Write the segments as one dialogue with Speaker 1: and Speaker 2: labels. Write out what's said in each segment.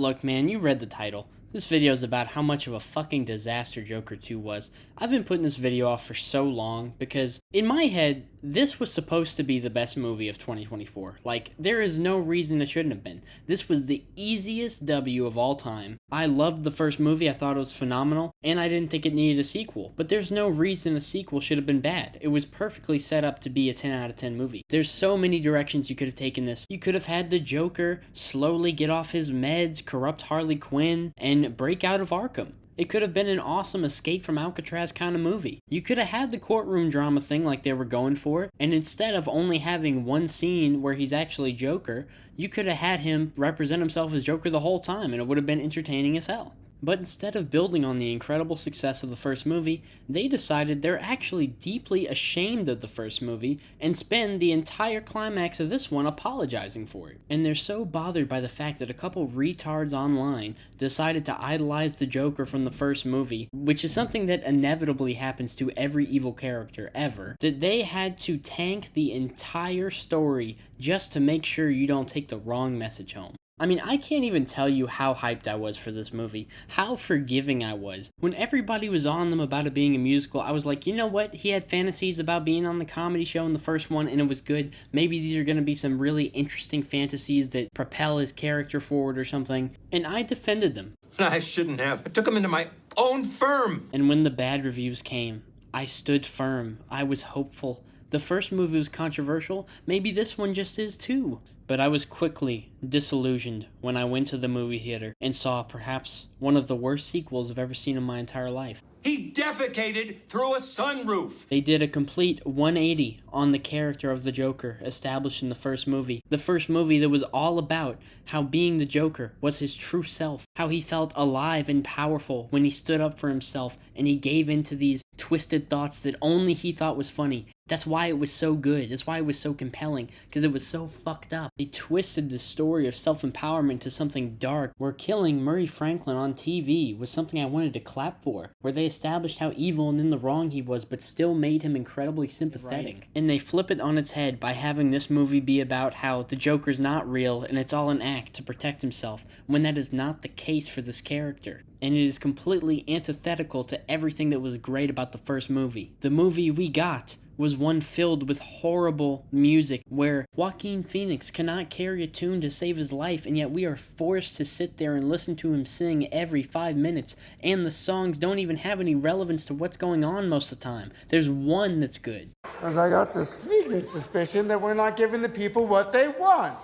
Speaker 1: Look, man, you read the title. This video is about how much of a fucking disaster Joker 2 was. I've been putting this video off for so long because, in my head, this was supposed to be the best movie of 2024. Like, there is no reason it shouldn't have been. This was the easiest W of all time. I loved the first movie, I thought it was phenomenal, and I didn't think it needed a sequel. But there's no reason a sequel should have been bad. It was perfectly set up to be a 10 out of 10 movie. There's so many directions you could have taken this. You could have had the Joker slowly get off his meds, corrupt Harley Quinn, and break out of Arkham. It could have been an awesome escape from Alcatraz kind of movie. You could have had the courtroom drama thing like they were going for, and instead of only having one scene where he's actually Joker, you could have had him represent himself as Joker the whole time, and it would have been entertaining as hell. But instead of building on the incredible success of the first movie, they decided they're actually deeply ashamed of the first movie and spend the entire climax of this one apologizing for it. And they're so bothered by the fact that a couple retards online decided to idolize the Joker from the first movie, which is something that inevitably happens to every evil character ever, that they had to tank the entire story just to make sure you don't take the wrong message home. I mean, I can't even tell you how hyped I was for this movie, how forgiving I was. When everybody was on them about it being a musical, I was like, you know what? He had fantasies about being on the comedy show in the first one, and it was good. Maybe these are going to be some really interesting fantasies that propel his character forward or something. And I defended them.
Speaker 2: I shouldn't have. I took him into my own firm.
Speaker 1: And when the bad reviews came, I stood firm. I was hopeful. The first movie was controversial. Maybe this one just is too. But I was quickly disillusioned when I went to the movie theater and saw perhaps one of the worst sequels I've ever seen in my entire life.
Speaker 2: He defecated through a sunroof.
Speaker 1: They did a complete 180 on the character of the Joker established in the first movie. The first movie that was all about how being the Joker was his true self, how he felt alive and powerful when he stood up for himself and he gave into these twisted thoughts that only he thought was funny. That's why it was so good. That's why it was so compelling, because it was so fucked up. They twisted the story of self-empowerment to something dark, where killing Murray Franklin on TV was something I wanted to clap for, where they established how evil and in the wrong he was, but still made him incredibly sympathetic. Right. And they flip it on its head by having this movie be about how the Joker's not real and it's all an act to protect himself, when that is not the case for this character. And it is completely antithetical to everything that was great about the first movie. The movie we got was one filled with horrible music where Joaquin Phoenix cannot carry a tune to save his life, and yet we are forced to sit there and listen to him sing every 5 minutes, and the songs don't even have any relevance to what's going on most of the time. There's one that's good.
Speaker 3: Because I got the sneaking suspicion that we're not giving the people what they want.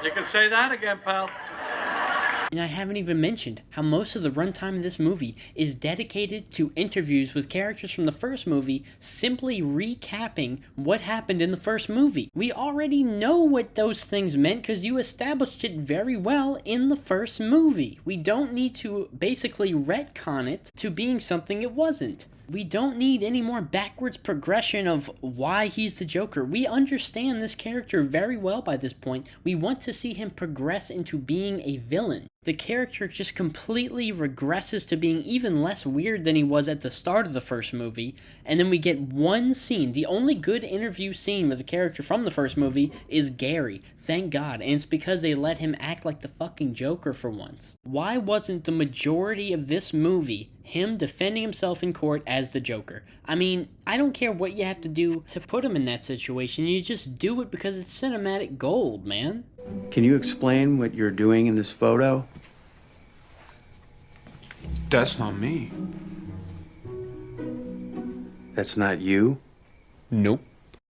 Speaker 4: You can say that again, pal.
Speaker 1: And I haven't even mentioned how most of the runtime of this movie is dedicated to interviews with characters from the first movie simply recapping what happened in the first movie. We already know what those things meant because you established it very well in the first movie. We don't need to basically retcon it to being something it wasn't. We don't need any more backwards progression of why he's the Joker. We understand this character very well by this point. We want to see him progress into being a villain. The character just completely regresses to being even less weird than he was at the start of the first movie, and then we get one scene. The only good interview scene with the character from the first movie is Gary. Thank God, and it's because they let him act like the fucking Joker for once. Why wasn't the majority of this movie him defending himself in court as the Joker? I mean, I don't care what you have to do to put him in that situation. You just do it because it's cinematic gold, man.
Speaker 5: Can you explain what you're doing in this photo?
Speaker 6: That's not me.
Speaker 5: That's not you?
Speaker 6: Nope.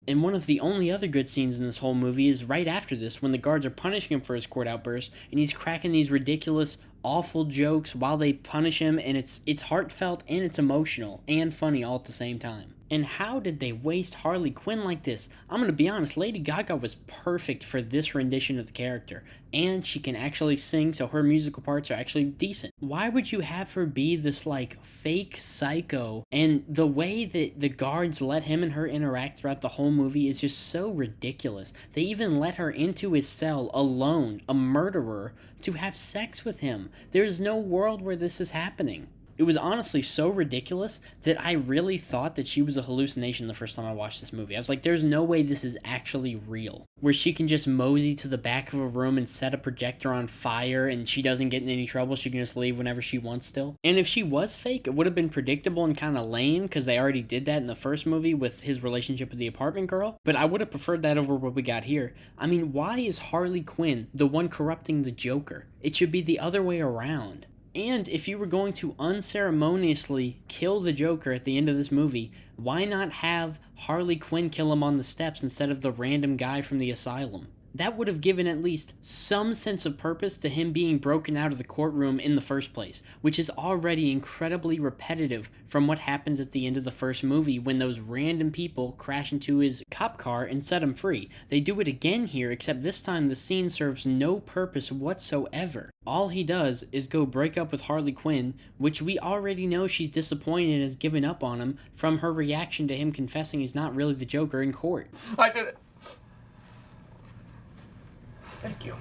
Speaker 1: And one of the only other good scenes in this whole movie is right after this, when the guards are punishing him for his court outburst, and he's cracking these ridiculous, awful jokes while they punish him, and it's heartfelt and it's emotional and funny all at the same time. And how did they waste Harley Quinn like this? I'm gonna be honest, Lady Gaga was perfect for this rendition of the character, and she can actually sing, so her musical parts are actually decent. Why would you have her be this like fake psycho? And the way that the guards let him and her interact throughout the whole movie is just so ridiculous. They even let her into his cell alone, a murderer, to have sex with him. There's no world where this is happening. It was honestly so ridiculous that I really thought that she was a hallucination the first time I watched this movie. I was like, there's no way this is actually real. Where she can just mosey to the back of a room and set a projector on fire and she doesn't get in any trouble. She can just leave whenever she wants still. And if she was fake, it would have been predictable and kind of lame because they already did that in the first movie with his relationship with the apartment girl. But I would have preferred that over what we got here. I mean, why is Harley Quinn the one corrupting the Joker? It should be the other way around. And if you were going to unceremoniously kill the Joker at the end of this movie, why not have Harley Quinn kill him on the steps instead of the random guy from the asylum? That would have given at least some sense of purpose to him being broken out of the courtroom in the first place, which is already incredibly repetitive from what happens at the end of the first movie when those random people crash into his cop car and set him free. They do it again here, except this time the scene serves no purpose whatsoever. All he does is go break up with Harley Quinn, which we already know she's disappointed and has given up on him from her reaction to him confessing he's not really the Joker in court.
Speaker 2: I did it. Thank you.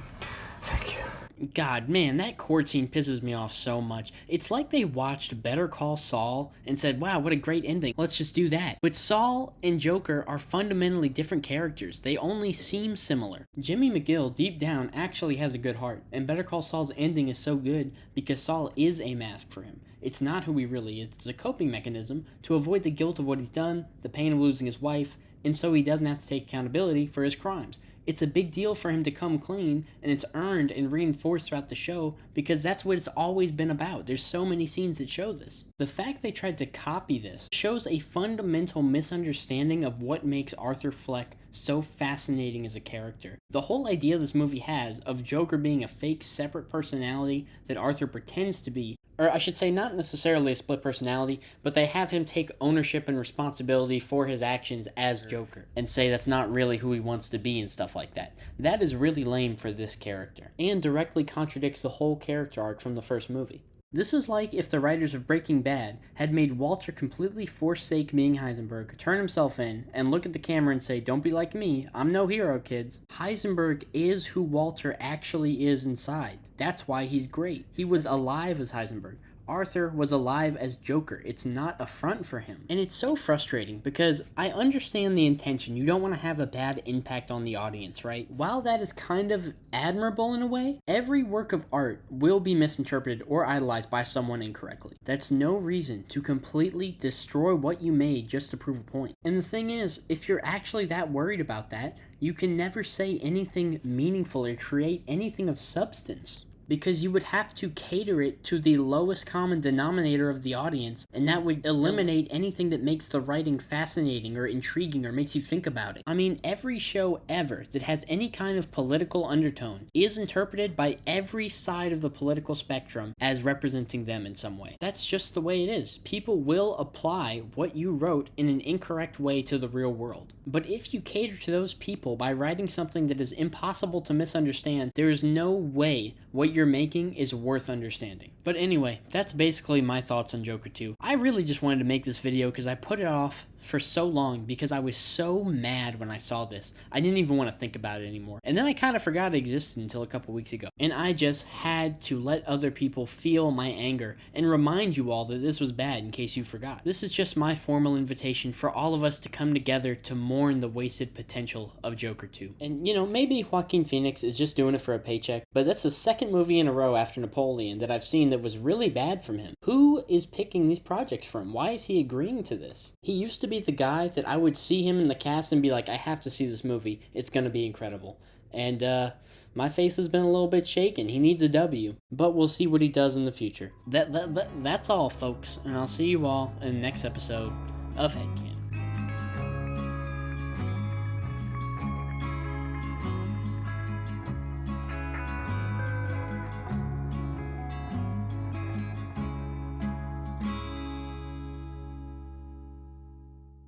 Speaker 2: Thank you.
Speaker 1: God, man, that court scene pisses me off so much. It's like they watched Better Call Saul and said, wow, what a great ending. Let's just do that. But Saul and Joker are fundamentally different characters. They only seem similar. Jimmy McGill, deep down, actually has a good heart. And Better Call Saul's ending is so good because Saul is a mask for him. It's not who he really is. It's a coping mechanism to avoid the guilt of what he's done, the pain of losing his wife, and so he doesn't have to take accountability for his crimes. It's a big deal for him to come clean, and it's earned and reinforced throughout the show because that's what it's always been about. There's so many scenes that show this. The fact they tried to copy this shows a fundamental misunderstanding of what makes Arthur Fleck so fascinating as a character. The whole idea this movie has of Joker being a fake separate personality that Arthur pretends to be, or I should say not necessarily a split personality, but they have him take ownership and responsibility for his actions as Joker and say that's not really who he wants to be and stuff like that. That is really lame for this character and directly contradicts the whole character arc from the first movie. This is like if the writers of Breaking Bad had made Walter completely forsake being Heisenberg, turn himself in, and look at the camera and say, don't be like me, I'm no hero, kids. Heisenberg is who Walter actually is inside. That's why he's great. He was alive as Heisenberg. Arthur was alive as Joker. It's not a front for him. And it's so frustrating because I understand the intention. You don't want to have a bad impact on the audience, right? While that is kind of admirable in a way, every work of art will be misinterpreted or idolized by someone incorrectly. That's no reason to completely destroy what you made just to prove a point. And the thing is, if you're actually that worried about that, you can never say anything meaningful or create anything of substance, because you would have to cater it to the lowest common denominator of the audience, and that would eliminate anything that makes the writing fascinating or intriguing or makes you think about it. I mean, every show ever that has any kind of political undertone is interpreted by every side of the political spectrum as representing them in some way. That's just the way it is. People will apply what you wrote in an incorrect way to the real world. But if you cater to those people by writing something that is impossible to misunderstand, there is no way what you're making is worth understanding. But anyway, that's basically my thoughts on Joker 2. I really just wanted to make this video because I put it off for so long because I was so mad when I saw this. I didn't even want to think about it anymore. And then I kind of forgot it existed until a couple weeks ago. And I just had to let other people feel my anger and remind you all that this was bad in case you forgot. This is just my formal invitation for all of us to come together to mourn the wasted potential of Joker 2. And you know, maybe Joaquin Phoenix is just doing it for a paycheck, but that's the second movie in a row after Napoleon that I've seen that was really bad from him. Who is picking these projects for him? Why is he agreeing to this? He used to be the guy that I would see him in the cast and be like, I have to see this movie. It's going to be incredible. And my faith has been a little bit shaken. He needs a W. But we'll see what he does in the future. That's all, folks. And I'll see you all in the next episode of HeadCannon.